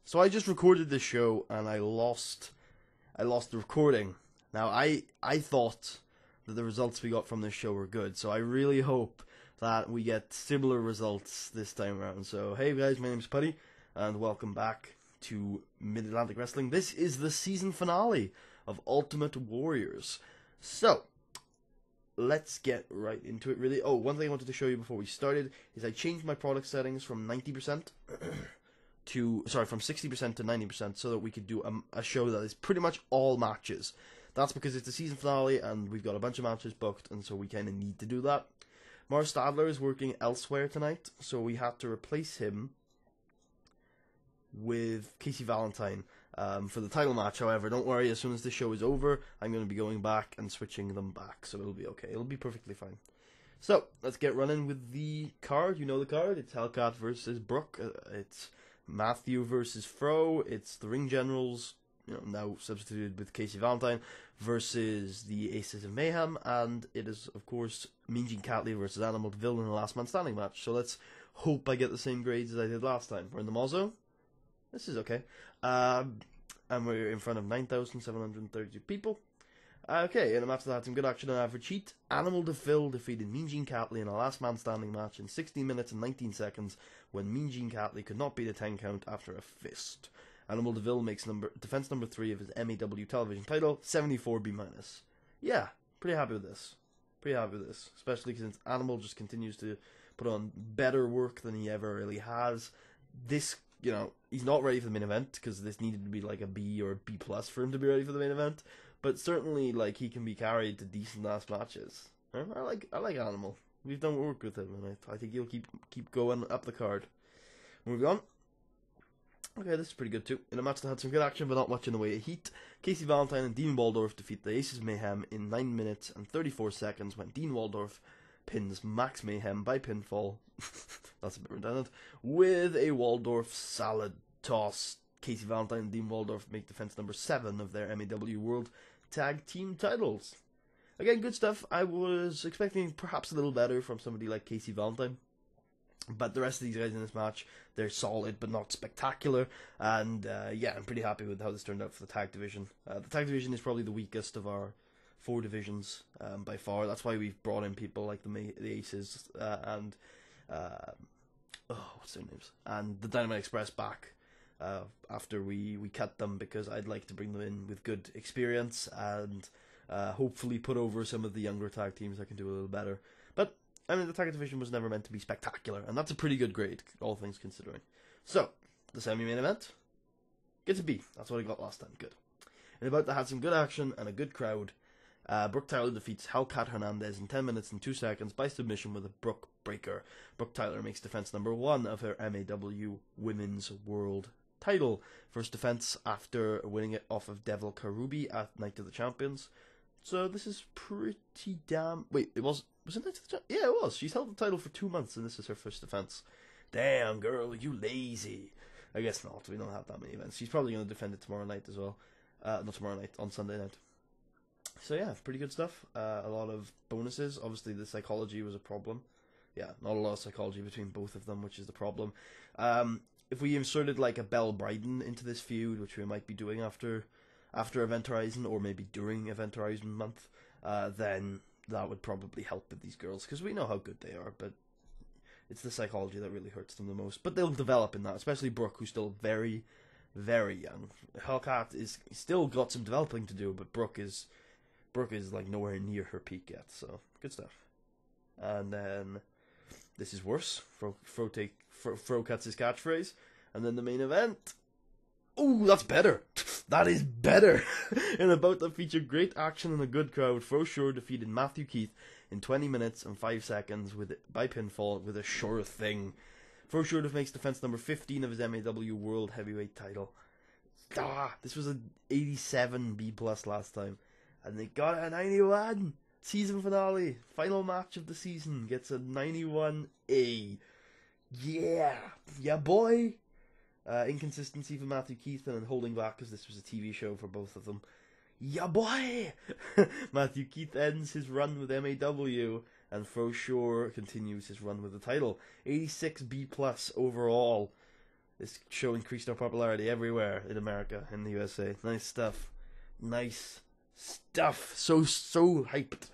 So I just recorded this show and I lost the recording. Now I thought that the results we got from this show were good, so I really hope that we get similar results this time around. So hey guys, my name's Putty and welcome back to Mid-Atlantic Wrestling. This is the season finale of Ultimate Warriors. So let's get right into it, really. Oh, one thing I wanted to show you before we started is I changed my product settings from 90% from 60% to 90% so that we could do a show that is pretty much all matches. That's because it's the season finale and we've got a bunch of matches booked, and so we kind of need to do that. Mars Stadler is working elsewhere tonight, so we had to replace him with Casey Valentine for the title match. However, don't worry, as soon as this show is over, I'm going to be going back and switching them back, so it'll be okay. It'll be perfectly fine. So, let's get running with the card. You know the card. It's Hellcat versus Brooke. It's Matthew versus Fro. It's the Ring Generals, now substituted with Casey Valentine, versus the Aces of Mayhem. And it is, of course, Mean Gene Catley versus Animal DeVille in the Last Man Standing match. So let's hope I get the same grades as I did last time. We're in the Mozzo. This is okay. And we're in front of 9,732 people. Okay, in a match that had some good action and average heat, Animal DeVille defeated Mean Gene Catley in a last man standing match in 16 minutes and 19 seconds when Mean Gene Catley could not beat a 10 count after a fist. Animal DeVille makes defense number 3 of his MEW television title, 74B-. Yeah, pretty happy with this. Especially since Animal just continues to put on better work than he ever really has. This, he's not ready for the main event because this needed to be like a B or a B+ for him to be ready for the main event. But certainly, he can be carried to decent ass matches. I like Animal. We've done work with him, and I think he'll keep going up the card. Moving on. Okay, this is pretty good too. In a match that had some good action, but not much in the way of heat, Casey Valentine and Dean Waldorf defeat the Aces of Mayhem in 9 minutes and 34 seconds when Dean Waldorf pins Max Mayhem by pinfall. That's a bit redundant. With a Waldorf salad toss. Casey Valentine and Dean Waldorf make defense number 7 of their MEW World Tag Team titles. Again, good stuff. I was expecting perhaps a little better from somebody like Casey Valentine. But the rest of these guys in this match, they're solid but not spectacular. And yeah, I'm pretty happy with how this turned out for the tag division. The tag division is probably the weakest of our 4 divisions by far. That's why we've brought in people like the Aces and what's their names? And the Dynamite Express back. After we cut them, because I'd like to bring them in with good experience and hopefully put over some of the younger tag teams that can do a little better. But, the tag division was never meant to be spectacular, and that's a pretty good grade, all things considering. So, the semi-main event gets a B. That's what I got last time. Good. And about that had some good action and a good crowd. Brooke Tyler defeats Hellcat Hernandez in 10 minutes and 2 seconds by submission with a Brooke Breaker. Brooke Tyler makes defense number 1 of her MAW Women's World title. First defense after winning it off of Devil Karubi at Night of the Champions. So this is pretty damn... Wait, was it Night of the Champions? Yeah, it was. She's held the title for 2 months and this is her first defense. Damn, girl, you lazy. I guess not. We don't have that many events. She's probably going to defend it tomorrow night as well. Not tomorrow night, on Sunday night. So yeah, pretty good stuff. A lot of bonuses. Obviously the psychology was a problem. Yeah, not a lot of psychology between both of them, which is the problem. If we inserted a Belle Bryden into this feud, which we might be doing after Event Horizon, or maybe during Event Horizon month, then that would probably help with these girls, because we know how good they are, but it's the psychology that really hurts them the most. But they'll develop in that, especially Brooke, who's still very, very young. Hellcat is still got some developing to do, but Brooke is nowhere near her peak yet, so good stuff. And then this is worse. Fro cuts his catchphrase. And then the main event. Ooh, that's better. That is better. In a bout that featured great action and a good crowd, Fro Sure defeated Matthew Keith in 20 minutes and 5 seconds by pinfall with a sure thing. Fro Sure makes defense number 15 of his MEW World Heavyweight title. This was an 87B+ last time. And they got a 91. Season finale. Final match of the season gets a 91A. Yeah, boy. Inconsistency for Matthew Keith and holding back because this was a TV show for both of them. Yeah, boy. Matthew Keith ends his run with MAW and Fro Sure continues his run with the title. 86B+ overall. This show increased our popularity everywhere in America, in the USA. Nice stuff. Nice stuff. So hyped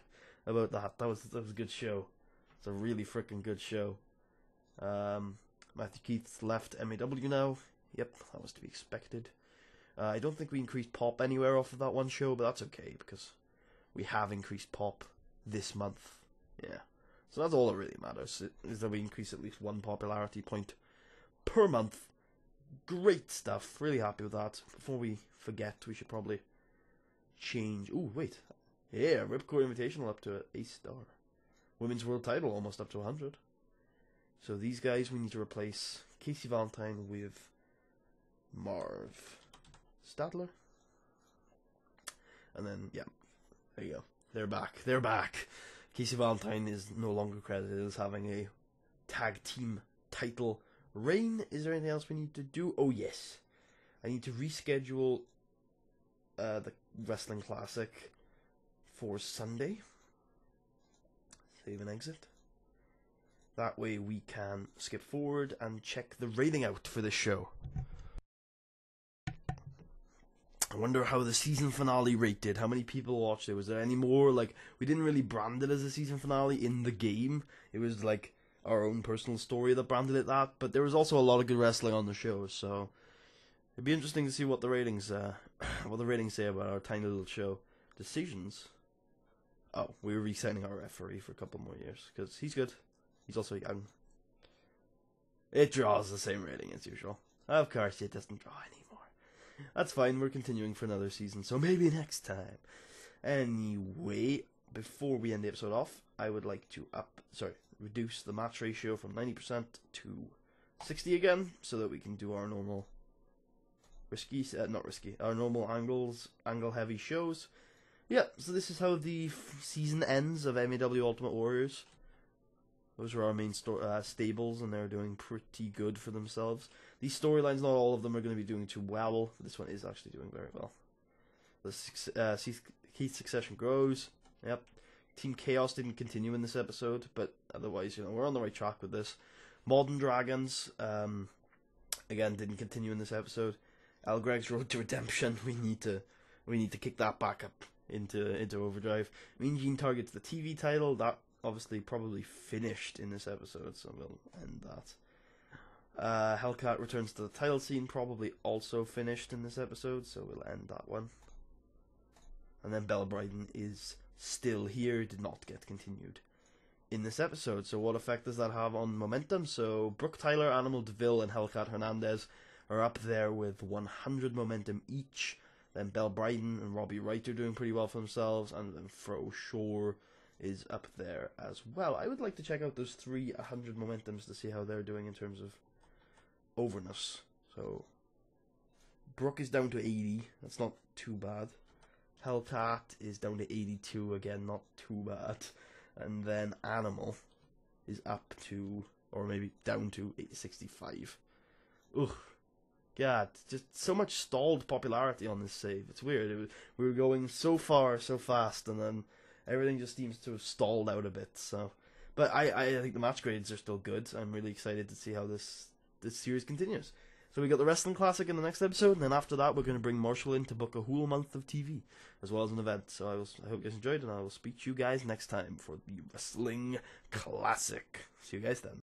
about that. That was a good show. It's a really freaking good show. Matthew Keith's left MAW now. Yep, that was to be expected. I don't think we increased pop anywhere off of that one show, but that's okay because we have increased pop this month. Yeah. So that's all that really matters, is that we increase at least one popularity point per month. Great stuff. Really happy with that. Before we forget, we should probably change. Ooh, wait. Yeah, Ripcore Invitational up to a star. Women's World Title almost up to 100. So these guys, we need to replace Casey Valentine with Marv Stadler. And then, yeah, there you go. They're back. They're back. Casey Valentine is no longer credited as having a tag team title reign. Is there anything else we need to do? Oh, yes. I need to reschedule the Wrestling Classic for Sunday. Save and exit. That way we can skip forward and check the rating out for this show. I wonder how the season finale rated. How many people watched it? Was there any more? Like, we didn't really brand it as a season finale in the game. It was like our own personal story that branded it that. But there was also a lot of good wrestling on the show, so it'd be interesting to see what the ratings, say about our tiny little show. Decisions. Oh, we're re-signing our referee for a couple more years because he's good. He's also young. It draws the same rating as usual. Of course, it doesn't draw anymore. That's fine, we're continuing for another season, so maybe next time. Anyway, before we end the episode off, I would like to reduce the match ratio from 90% to 60 again, so that we can do our normal our normal angle-heavy shows. Yeah, so this is how the season ends of MAW Ultimate Warriors. Those are our main stables, and they're doing pretty good for themselves. These storylines, not all of them are going to be doing too well. This one is actually doing very well. The Keith Succession grows. Yep. Team Chaos didn't continue in this episode, but otherwise, we're on the right track with this. Modern Dragons, again, didn't continue in this episode. Al Greg's Road to Redemption, we need to kick that back up into overdrive. Mean Gene targets the TV title. That obviously probably finished in this episode, so we'll end that. Hellcat returns to the title scene, probably also finished in this episode, so we'll end that one. And then Bella Bryden is still here, did not get continued in this episode. So what effect does that have on momentum? So Brooke Tyler, Animal DeVille, and Hellcat Hernandez are up there with 100 momentum each. Then Belle Bryden and Robbie Wright are doing pretty well for themselves, and then Fro Sure is up there as well. I would like to check out those 300 momentums to see how they're doing in terms of overness. So Brooke is down to 80. That's not too bad. Hellcat is down to 82. Again, not too bad. And then Animal is up to, or maybe down to 65. Ugh. God, just so much stalled popularity on this save. It's weird. We were going so far, so fast, and then everything just seems to have stalled out a bit. So, but I think the match grades are still good. I'm really excited to see how this series continues. So we got the Wrestling Classic in the next episode, and then after that we're going to bring Marshall in to book a whole month of TV, as well as an event. So I hope you guys enjoyed, and I will speak to you guys next time for the Wrestling Classic. See you guys then.